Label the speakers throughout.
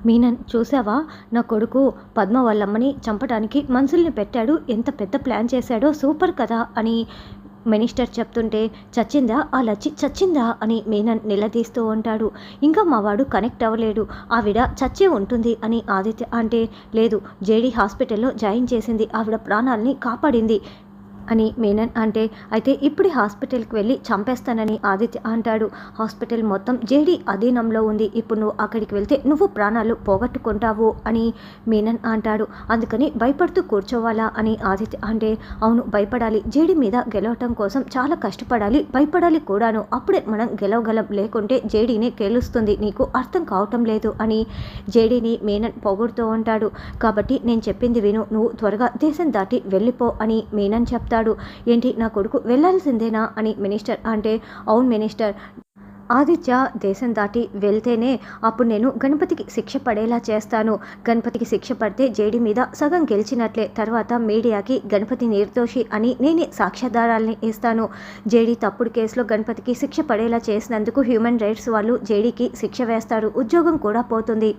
Speaker 1: మీనన్ చూసావా, నా కొడుకు పద్మ వాళ్ళమ్మని చంపడానికి మనుషుల్ని పెట్టాడు, ఎంత పెద్ద ప్లాన్ చేశాడో, సూపర్ కదా అని మినిస్టర్ చెప్తుంటే, చచ్చిందా ఆ లచ్చి, చచ్చిందా అని మీనన్ నిలదీస్తూ ఉంటాడు. ఇంకా మావాడు కనెక్ట్ అవ్వలేడు, ఆవిడ చచ్చే ఉంటుంది అని ఆదిత్య అంటే, లేదు జేడీ హాస్పిటల్లో జాయిన్ చేసింది, ఆవిడ ప్రాణాలని కాపాడింది అని మీనన్ అంటే, అయితే ఇప్పుడే హాస్పిటల్కి వెళ్ళి చంపేస్తానని ఆదిత్య అంటాడు. హాస్పిటల్ మొత్తం జేడీ అధీనంలో ఉంది, ఇప్పుడు నువ్వు అక్కడికి వెళ్తే నువ్వు ప్రాణాలు పోగొట్టుకుంటావు అని మీనన్ అంటాడు. అందుకని భయపడుతూ కూర్చోవాలా అని ఆదిత్య అంటే, అవును భయపడాలి, జేడీ మీద గెలవటం కోసం చాలా కష్టపడాలి, భయపడాలి కూడాను, అప్పుడే మనం గెలవగలం, లేకుంటే జేడీనే గెలుస్తుంది, నీకు అర్థం కావటం లేదు అని జేడీని మీనన్ పొగుడుతూ ఉంటాడు. కాబట్టి నేను చెప్పింది విను, నువ్వు త్వరగా దేశం దాటి వెళ్ళిపో అని మీనన్ చెప్తాడు. ఏంటి నా కొడుకు వెళ్ళాల్సిందేనా అని మినిస్టర్ అంటే, అవును మినిస్టర్, ఆదిత్య దేశం దాటి వెళ్తేనే అప్పుడు నేను గణపతికి శిక్ష పడేలా చేస్తాను, గణపతికి శిక్ష పడితే జేడీ మీద సగం గెలిచినట్లే, తర్వాత మీడియాకి గణపతి నిర్దోషి అని నేనే సాక్ష్యాధారాలని ఇస్తాను, జేడీ తప్పుడు కేసులో గణపతికి శిక్ష పడేలా చేసినందుకు హ్యూమన్ రైట్స్ వాళ్ళు జేడీకి శిక్ష వేస్తారు, ఉద్యోగం కూడా పోతుంది,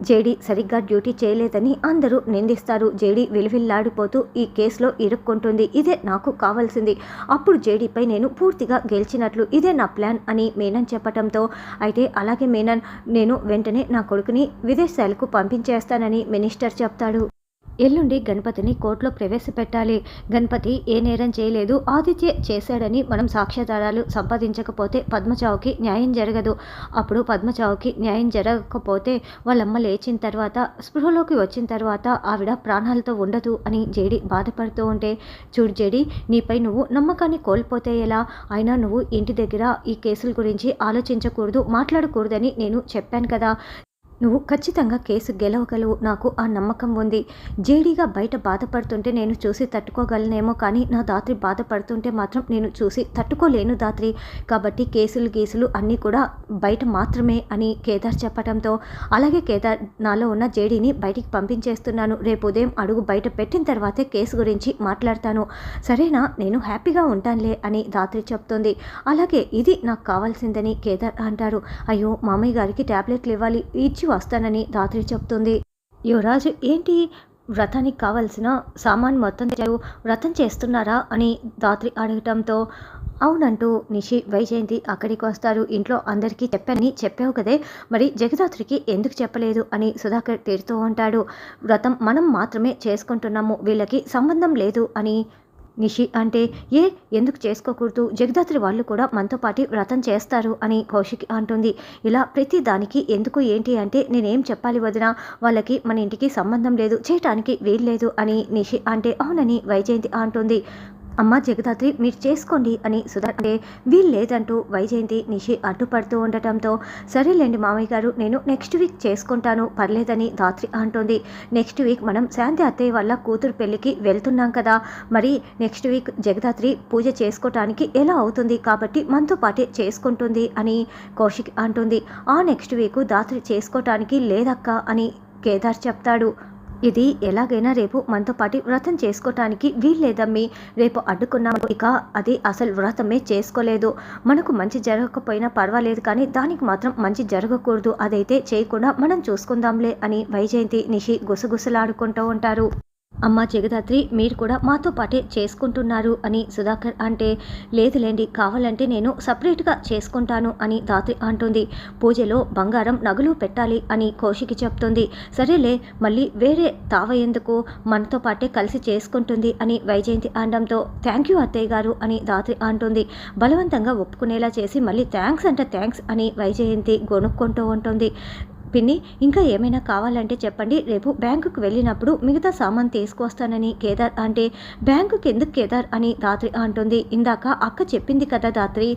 Speaker 1: జేడీ సరిగ్గా డ్యూటీ చేయలేదని అందరూ నిందిస్తారు, జేడీ విలువిల్లాడిపోతూ ఈ కేసులో ఇరుక్కుంటుంది, ఇదే నాకు కావాల్సింది, అప్పుడు జేడీపై నేను పూర్తిగా గెలిచినట్లు, ఇదే నా ప్లాన్ అని మీనన్ చెప్పటంతో, అయితే అలాగే మీనన్, నేను వెంటనే నా కొడుకుని విదేశాలకు పంపించేస్తానని మినిస్టర్ చెప్తాడు. ఎల్లుండి గణపతిని కోర్టులో ప్రవేశపెట్టాలి, గణపతి ఏ నేరం చేయలేదు, ఆదిత్య చేశాడని మనం సాక్ష్యాధారాలు సంపాదించకపోతే పద్మచావుకి న్యాయం జరగదు, అప్పుడు పద్మచావుకి న్యాయం జరగకపోతే వాళ్ళమ్మ లేచిన తర్వాత స్పృహలోకి వచ్చిన తర్వాత ఆవిడ ప్రాణాలతో ఉండదు అని జేడీ బాధపడుతూ ఉంటే, చూడు జేడీ, నీపై నువ్వు నమ్మకాన్ని కోల్పోతే ఎలా, అయినా నువ్వు ఇంటి దగ్గర ఈ కేసుల గురించి ఆలోచించకూడదు, మాట్లాడకూడదని నేను చెప్పాను కదా, నువ్వు ఖచ్చితంగా కేసు గెలవగలవు, నాకు ఆ నమ్మకం ఉంది, జేడీగా బయట బాధపడుతుంటే నేను చూసి తట్టుకోగలనేమో, కానీ నా దాత్రి బాధపడుతుంటే మాత్రం నేను చూసి తట్టుకోలేను దాత్రి, కాబట్టి కేసులు గీసులు అన్నీ కూడా బయట మాత్రమే అని కేదార్ చెప్పడంతో, అలాగే కేదార్, నాలో ఉన్న జేడీని బయటికి పంపించేస్తున్నాను, రేపు ఉదయం అడుగు బయట పెట్టిన తర్వాతే కేసు గురించి మాట్లాడతాను, సరేనా, నేను హ్యాపీగా ఉంటానులే అని దాత్రి చెప్తుంది. అలాగే ఇది నాకు కావాల్సిందని కేదార్ అంటారు. అయ్యో మామయ్య గారికి ట్యాబ్లెట్లు ఇవ్వాలి, ఇచ్చి వస్తానని దాత్రి చెప్తుంది. యువరాజు ఏంటి వ్రతానికి కావలసిన సామాన్ మొత్తం తెచ్చారు, వ్రతం చేస్తున్నారా అని దాత్రి అడగటంతో, అవునంటూ నిషి వైజయంతి అక్కడికి వస్తారు. ఇంట్లో అందరికీ చెప్పానని చెప్పావు కదే, మరి జగదాత్రికి ఎందుకు చెప్పలేదు అని సుధాకర్ తిడుతూ ఉంటాడు. వ్రతం మనం మాత్రమే చేసుకుంటున్నాము, వీళ్ళకి సంబంధం లేదు అని నిషి అంటే, ఎందుకు చేసుకోకూడదు, జగదాత్రి వాళ్ళు కూడా మనతో పాటు వ్రతం చేస్తారు అని కౌశిక్ అంటుంది. ఇలా ప్రతి దానికి ఎందుకు ఏంటి అంటే, నేనేం చెప్పాలి వదినా, వాళ్ళకి మన ఇంటికి సంబంధం లేదు, చేయటానికి వీల్లేదు అని నిషి అంటే, అవునని వైజయంతి అంటుంది. అమ్మ జగదాత్రి మీరు చేసుకోండి అని సుధా అంటే, వీల్లేదంటూ వైజయంతి నిషి అడ్డుపడుతూ ఉండటంతో, సరేలేండి మామయ్య గారు, నేను నెక్స్ట్ వీక్ చేసుకుంటాను పర్లేదని దాత్రి అంటుంది. నెక్స్ట్ వీక్ మనం శాంతి అత్తయ్య వాళ్ళ కూతురు పెళ్ళికి వెళ్తున్నాం కదా, మరి నెక్స్ట్ వీక్ జగదాత్రి పూజ చేసుకోవటానికి ఎలా అవుతుంది, కాబట్టి మనతో పాటే చేసుకుంటుంది అని కౌశిక్ అంటుంది. ఆ నెక్స్ట్ వీక్ దాత్రి చేసుకోవటానికి లేదక్క అని కేదార్ చెప్తాడు. ఇది ఎలాగైనా రేపు మనతో పాటు వ్రతం చేసుకోవటానికి వీల్లేదమ్మి, రేపు అడ్డుకున్నాము ఇక అది అసలు వ్రతమే చేసుకోలేదు, మనకు మంచి జరగకపోయినా పర్వాలేదు కానీ దానికి మాత్రం మంచి జరగకూడదు, అదైతే చేయకుండా మనం చూసుకుందాంలే అని వైజయంతి నిషి గుసగుసలాడుకుంటూ ఉంటారు. అమ్మ జగదాత్రి మీరు కూడా మాతో పాటే చేసుకుంటున్నారు అని సుధాకర్ అంటే, లేదులేండి కావాలంటే నేను సపరేట్గా చేసుకుంటాను అని దాత్రి అంటుంది. పూజలో బంగారం నగలు పెట్టాలి అని కౌశికి చెప్తుంది. సరేలే మళ్ళీ వేరే తావ ఎందుకు, మనతో పాటే కలిసి చేసుకుంటుంది అని వైజయంతి అనడంతో, థ్యాంక్ యూ అత్తయ్య గారు అని దాత్రి అంటుంది. బలవంతంగా ఒప్పుకునేలా చేసి మళ్ళీ థ్యాంక్స్ అని వైజయంతి గొనుక్కుంటూ ఉంటుంది. పిన్ని ఇంకా ఏమైనా కావాలంటే చెప్పండి, రేపు బ్యాంకుకు వెళ్ళినప్పుడు మిగతా సామాన్ తీసుకొస్తానని కేదార్ అంటే, బ్యాంకుకి ఎందుకు కేదార్ అని దాత్రి అంటుంది. ఇందాక అక్క చెప్పింది కదా దాత్రి,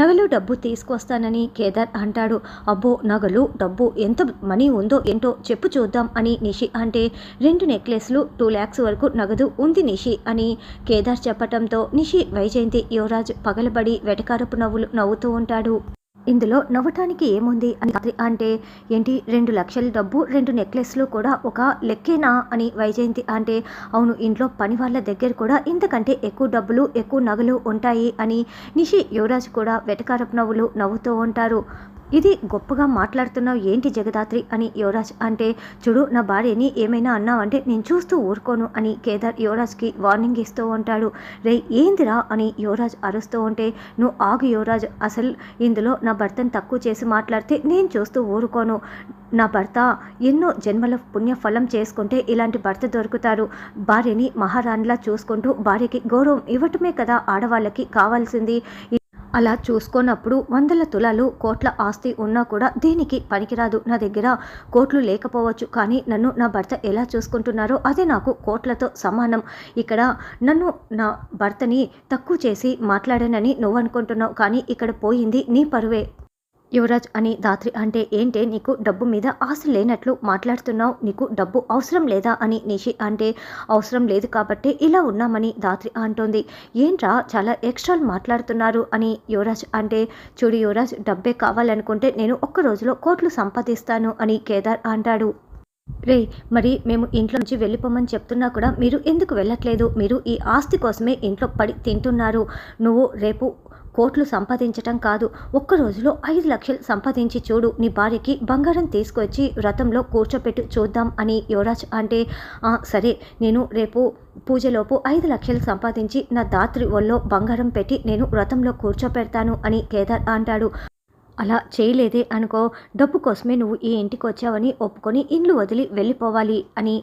Speaker 1: నగలు డబ్బు తీసుకొస్తానని కేదార్ అంటాడు. అబ్బో నగలు డబ్బు ఎంత మనీ ఉందో ఏంటో చెప్పు చూద్దాం అని నిషి అంటే, 2 నెక్లెస్లు 2 lakhs వరకు నగదు ఉంది నిషి అని కేదార్ చెప్పటంతో, నిషి వైజయంతి యువరాజ్ పగలబడి వెటకారపు నవ్వులు నవ్వుతూ ఉంటాడు. ఇందులో నవ్వటానికి ఏముంది అని అంటే, ఏంటి 2 లక్షల డబ్బు 2 నెక్లెస్లు కూడా ఒక లెక్కేనా అని వైజయంతి అంటే, అవును ఇంట్లో పని వాళ్ళ దగ్గర కూడా ఇంతకంటే ఎక్కువ డబ్బులు ఎక్కువ నగలు ఉంటాయి అని నిషి యువరాజ్ కూడా వెటకారపు నవ్వులు నవ్వుతూ ఉంటారు. ఇది గొప్పగా మాట్లాడుతున్నావు ఏంటి జగదాత్రి అని యువరాజ్ అంటే, చూడు నా భార్యని ఏమైనా అన్నావంటే నేను చూస్తూ ఊరుకోను అని కేదార్ యువరాజ్కి వార్నింగ్ ఇస్తూ ఉంటాడు. రే ఏందిరా అని యువరాజ్ అరుస్తూ ఉంటే, నువ్వు ఆగు యువరాజ్, అసలు ఇందులో నా భర్తను తక్కువ చేసి మాట్లాడితే నేను చూస్తూ ఊరుకోను. నా భర్త ఎన్నో జన్మల పుణ్యఫలం చేసుకుంటే ఇలాంటి భర్త దొరుకుతారు. భార్యని మహారాణిలా చూసుకుంటూ భార్యకి గౌరవం ఇవ్వటమే కదా ఆడవాళ్ళకి కావాల్సింది. అలా చూసుకోనప్పుడు 100 తులాలు కోట్ల ఆస్తి ఉన్నా కూడా దేనికి పనికిరాదు. నా దగ్గర కోట్లు లేకపోవచ్చు, కానీ నన్ను నా భర్త ఎలా చూసుకుంటున్నారో అదే నాకు కోట్లతో సమానం. ఇక్కడ నన్ను నా భర్తని తక్కువ చేసి మాట్లాడానని నువ్వు అనుకుంటున్నావు, కానీ ఇక్కడ పోయింది నీ పరువే. యువరాజ్ అని ధాత్రి అంటే, ఏంటే నీకు డబ్బు మీద ఆశ లేనట్లు మాట్లాడుతున్నావు, నీకు డబ్బు అవసరం లేదా అని నిషి అంటే, అవసరం లేదు కాబట్టి ఇలా ఉన్నామని ధాత్రి అంటోంది. ఏంట్రా చాలా ఎక్స్ట్రాలు మాట్లాడుతున్నారు అని యువరాజ్ అంటే, చూడు యువరాజ్, డబ్బే కావాలనుకుంటే నేను ఒక్క రోజులో కోట్లు సంపాదిస్తాను అని కేదార్ అంటాడు. రే మరి మేము ఇంట్లో నుంచి వెళ్ళిపోమని చెప్తున్నా కూడా మీరు ఎందుకు వెళ్ళట్లేదు? మీరు ఈ ఆస్తి కోసమే ఇంట్లో పడి తింటున్నారు. నువ్వు రేపు కోట్లు సంపాదించటం కాదు, ఒక్క రోజులో 5 లక్షలు సంపాదించి చూడు, నీ భార్యకి బంగారం తీసుకొచ్చి వ్రతంలో కూర్చోపెట్టు చూద్దాం అని యువరాజ్ అంటే, సరే నేను రేపు పూజలోపు 5 లక్షలు సంపాదించి నా ధాత్రి ఒళ్ళో బంగారం పెట్టి నేను వ్రతంలో కూర్చోపెడతాను అని కేదార్ అంటాడు. అలా చేయలేదే అనుకో, డబ్బు కోసమే నువ్వు ఈ ఇంటికి వచ్చావని ఒప్పుకొని ఇల్లు వదిలి వెళ్ళిపోవాలి అని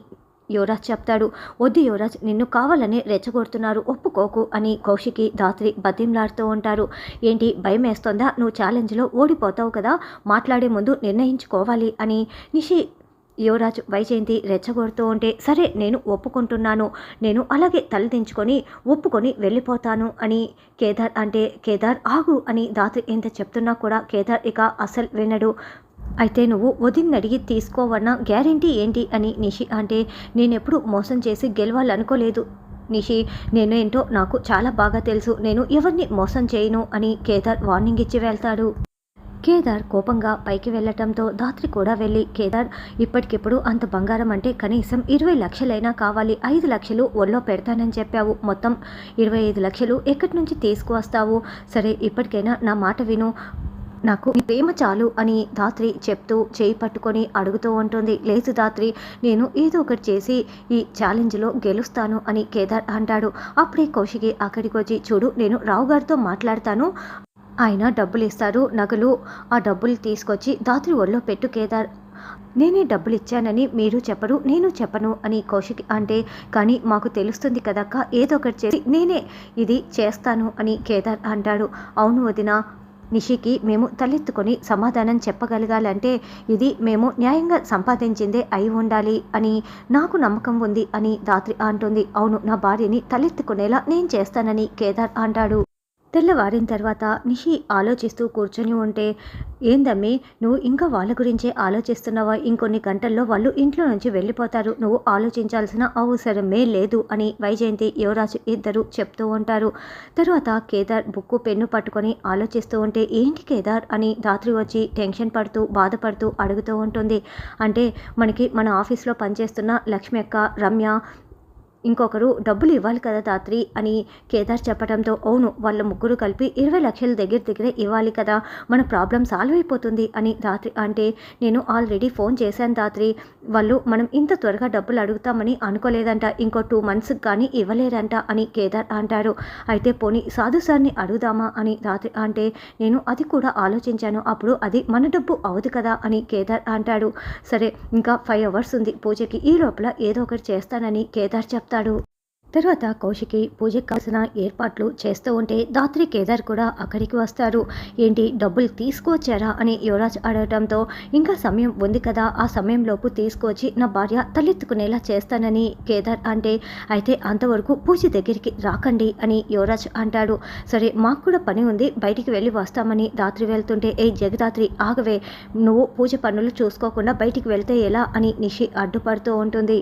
Speaker 1: యువరాజ్ చెప్తాడు. వద్దు యువరాజ్, నిన్ను కావాలని రెచ్చగొడుతున్నారు, ఒప్పుకోకు అని కౌశికి ధాత్రి బతిమలాడుతూ ఉంటారు. ఏంటి భయం వేస్తోందా? నువ్వు ఛాలెంజ్లో ఓడిపోతావు కదా, మాట్లాడే ముందు నిర్ణయించుకోవాలి అని నిషి యువరాజ్ వైజయంతి రెచ్చగొడుతూ ఉంటే, సరే నేను ఒప్పుకుంటున్నాను, నేను అలాగే తలదించుకొని ఒప్పుకొని వెళ్ళిపోతాను అని కేదార్ అంటే, కేదార్ ఆగు అని ధాత్రి ఎంత చెప్తున్నా కూడా కేదార్ ఇక అసలు వినడు. అయితే నువ్వు వదిన్ని అడిగి తీసుకోవన్న గ్యారెంటీ ఏంటి అని నిషి అంటే, నేనెప్పుడు మోసం చేసి గెలవాలనుకోలేదు నిషి, నేనేంటో నాకు చాలా బాగా తెలుసు, నేను ఎవరిని మోసం చేయను అని కేదార్ వార్నింగ్ ఇచ్చి వెళ్తాడు. కేదార్ కోపంగా పైకి వెళ్ళటంతో ధాత్రి కూడా వెళ్ళి, కేదార్ ఇప్పటికిప్పుడు అంత బంగారం అంటే కనీసం 20 లక్షలైనా కావాలి, 5 లక్షలు ఒళ్ళో పెడతానని చెప్పావు, మొత్తం 25 లక్షలు ఎక్కడి నుంచి తీసుకువస్తావు? సరే ఇప్పటికైనా నా మాట విను, నాకు నీ ప్రేమ చాలు అని ధాత్రి చెప్తూ చేయి పట్టుకొని అడుగుతూ ఉంటుంది. లేదు ధాత్రి, నేను ఏదో ఒకటి చేసి ఈ ఛాలెంజ్లో గెలుస్తాను అని కేదార్ అంటాడు. అప్పుడే కౌశికి అక్కడికి వచ్చి, చూడు నేను రావు గారితో మాట్లాడతాను, ఆయన డబ్బులు ఇస్తారు, నగలు, ఆ డబ్బులు తీసుకొచ్చి ధాత్రి ఒళ్ళో పెట్టు కేదార్, నేనే డబ్బులు ఇచ్చానని మీరు చెప్పరు, నేను చెప్పను అని కౌశిక్ అంటే, కానీ మాకు తెలుస్తుంది కదక్క, ఏదో ఒకటి చేసి నేనే ఇది చేస్తాను అని కేదార్ అంటాడు. అవును వదిన, నిషికి మేము తలెత్తుకొని సమాధానం చెప్పగలగాలంటే ఇది మేము న్యాయంగా సంపాదించిందే అయి ఉండాలి అని నాకు నమ్మకం ఉంది అని ధాత్రి అంటుంది. అవును, నా భార్యని తలెత్తుకునేలా నేను చేస్తానని కేదార్ అంటాడు. తెల్లవారిన తర్వాత నిషి ఆలోచిస్తూ కూర్చొని ఉంటే, ఏందమ్మి నువ్వు ఇంకా వాళ్ళ గురించే ఆలోచిస్తున్నావా? ఇంకొన్ని గంటల్లో వాళ్ళు ఇంట్లో నుంచి వెళ్ళిపోతారు, నువ్వు ఆలోచించాల్సిన అవసరమే లేదు అని వైజయంతి యువరాజ్ ఇద్దరు చెప్తూ ఉంటారు. తర్వాత కేదార్ బుక్కు పెన్ను పట్టుకొని ఆలోచిస్తూ ఉంటే, ఏంటి కేదార్ అని ధాత్రి వచ్చి టెన్షన్ పడుతూ బాధపడుతూ అడుగుతూ ఉంటుంది. అంటే మనకి మన ఆఫీస్లో పనిచేస్తున్న లక్ష్మి అక్క, రమ్య, ఇంకొకరు డబ్బులు ఇవ్వాలి కదా ధాత్రి అని కేదార్ చెప్పడంతో, అవును వాళ్ళ ముగ్గురు కలిపి 20 లక్షల దగ్గరే ఇవ్వాలి కదా, మన ప్రాబ్లం సాల్వ్ అయిపోతుంది అని ధాత్రి అంటే, నేను ఆల్రెడీ ఫోన్ చేశాను ధాత్రి, వాళ్ళు మనం ఇంత త్వరగా డబ్బులు అడుగుతామని అనుకోలేదంట, ఇంకో 2 మంత్స్కి కానీ ఇవ్వలేరంట అని కేదార్ అంటారు. అయితే పోనీ సాధు సార్ని అడుగుదామా అని ధాత్రి అంటే, నేను అది కూడా ఆలోచించాను, అప్పుడు అది మన డబ్బు అవదు కదా అని కేదార్ అంటాడు. సరే ఇంకా 5 అవర్స్ ఉంది పూజకి, ఈ లోపల ఏదో ఒకటి చేస్తానని కేదార్ చెప్తాడు. తర్వాత కౌశికి పూజకి కావాల్సిన ఏర్పాట్లు చేస్తూ ఉంటే ధాత్రి కేదార్ కూడా అక్కడికి వస్తారు. ఏంటి డబ్బులు తీసుకువచ్చారా అని యువరాజ్ అడగటంతో, ఇంకా సమయం ఉంది కదా, ఆ సమయంలోపు తీసుకువచ్చి నా భార్య తలెత్తుకునేలా చేస్తానని కేదార్ అంటే, అయితే అంతవరకు పూజ దగ్గరికి రాకండి అని యువరాజ్ అంటాడు. సరే మాకు కూడా పని ఉంది, బయటికి వెళ్ళి వస్తామని ధాత్రి వెళ్తుంటే, ఏ జగదాత్రి ఆగవే, నువ్వు పూజ పనులు చూసుకోకుండా బయటికి వెళ్తే ఎలా అని నిషి అడ్డుపడుతూ ఉంటుంది.